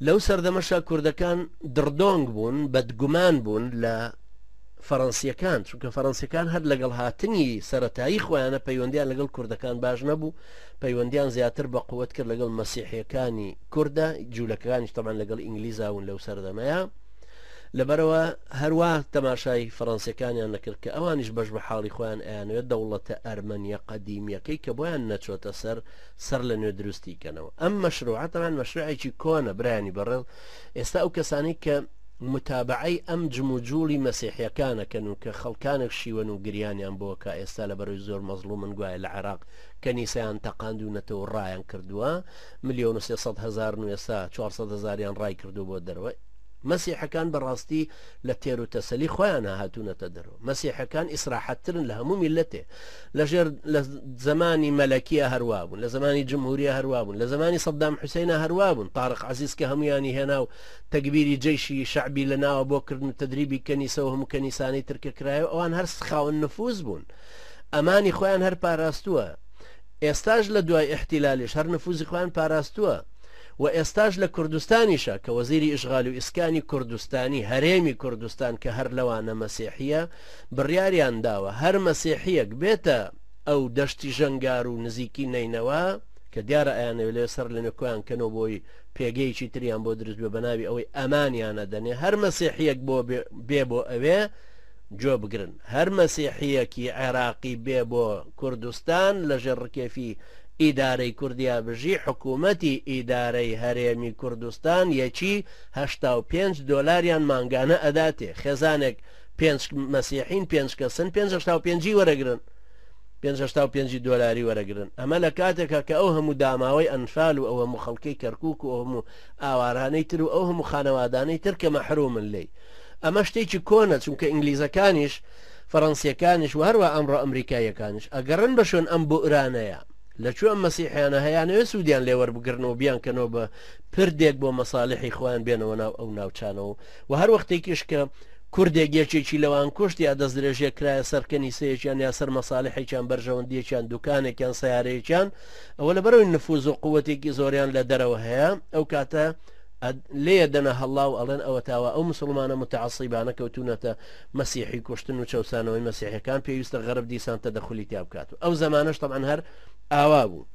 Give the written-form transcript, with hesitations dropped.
لەو سەردەمەشا کوردەکان دڕدۆنگ بوون بەدگومان بوون لە فەڕەنسیەکان چونکە فەڕەنسیەکان هەر لەگەڵ هاتنی سەرەتایی خۆیانە پەیوەندیان لەگەڵ کوردەکان باش نەبوو پەیوەندیان زیاتر بە قووەت کرد لەگەڵ مەسیحیەکانی کووردە جوولەکانیش تەمان لەگەڵ ئینگلیزاون لەو سەردەمەیە لەبەرەوە هەروە تەماشای فەڕەنسیەکانیان نەکرد کە ئەوانیش بەش بە حاڵی خۆیان ئەیانوێت دەوڵەتە ئەرمەنیە قەدیمیەکەی کە بۆیان نەچۆتە سەر لە نوێ دروستیکەنەوە ئەم مەشروعەتەمان مەشروعێکی کۆنە برایانی بەڕێڵ ئێستا ئەو کەسانی کە متابعی ئەم جموجوڵی مەسیحیەکانەکەن و کە خەڵکانێک شیوەن و گریانیان بۆ کە ئێستا لە بەرەوەی زۆر مەزلوم من گوایە لە عێراق کەنیسەیان تەقاندوونەتەوە ڕایان کردووە 1,300,000 و ئێستا 400,000یان ڕای کردو بۆ دەرەوە مەسیحەکان بەڕاستی لە تێر و تەسەلی خۆیان هاتوونەتە دەرەوە مەسیحەکان ئیسراحەتترن لە هەموو میلەتێ لە زمانی مەلەکیە هەروە بوون لە زمانی جمهوریە هەروە بوون لە زمانی سەدام حوسێنە هەروە بوون تارق عەزیز کە هەمویانی هێنا و تەکبیری جەیشی شەعبی لە ناوە بۆ کردن تەدریبی کەنیسە و هەموو کەنیسانی ترکەکرایە ئەوان هەر خاوەن نفوز بوون ئەمانی خۆیان هەر پاراستووە ئێستاش لە دوای ئیحتیلالیش هەر نفوزی خۆیان پاراستووە و ئێستاش لە کوردستانیشە کە وەزیری ئیشغال و ئیسکانی کوردستانی هەرێمی کوردستان کە هەر لەوانە مەسیحیە بڕیاریان داوە هەر مەسیحیەک بێتە ئەو دەشتی ژەنگار و نزیکی نینەوە کە دیارە ئەیانەوێت لێ سەر لە نێکۆیان کەنەوە بۆی پێگەیکی تریان بۆ دروست بێ بەناوی ئەوەی ئەمانیانە دەنێ هەر مەسیحیەک بێ بۆ ئەوێ جۆ بگرن هەر مەسیحیەکی عێراقی بێ بۆ کوردستان لە ژێڕکێفی ئیدارەی کوردیابژی حکوومەتی ئیدارەی هەرێمی کوردستان یەکی 85 دۆلاریان مانگانە ئەداتێ خێزانێک 5 مەسیحین 5 کەسن 585 وەرەگرن 585 دۆلاری وەرەگرن ئەمە لە کاتێکە کە ئەو هەموو داماوەی ئەنفال و ئەو هەموو خەڵکەی کەرکووک و ئەو هەموو ئاوارانەی تر و ئەو هەموو خانەوادانەی تر کە مەحرومن لێی ئەمە شتێکی کۆنە چونکە ئینگلیزەکانیش فەڕەنسیەکانیش و هەروە ئەمڕۆ ئەمریکایەکانیش ئەگەڕن بە شوێن ئەم بۆئرانەیە لەکوێ ئەم مەسیحیانە هەیانەوێت سوودیان لێوەربگرنەوە بیانکەنەوە بە پردێک بۆ مەساڵحی خۆیان بێنەوە ناو ئەو ناوچانەوە و هەر وەختێکیش کە کوردێک یەکێکی لەوان کوشت یا دەست درێژێ کرایە سەر کەنیسەیەکیان یا سەر مەساڵحێکیان بەرژەوەندیەکیان دوکانێکیان سیارەیەکیان ئەوە لەبەرەوەی نفوز و قووەتێکی زۆریان لە دەرەوە هەیە ئەو کاتە لێ دەنە هەڵا و ئەڵێن ئەوە تاوە ئەو مسلمانە متعەسیبانە کەوتونەتە مەسیحی کوشتن و چەوسانەوەی مەسیحەکان پێویستە غەرب دیسان تەدەخولی تیا بکات و ئەو زەمانەش تەبعەن هەر ئاوا بوو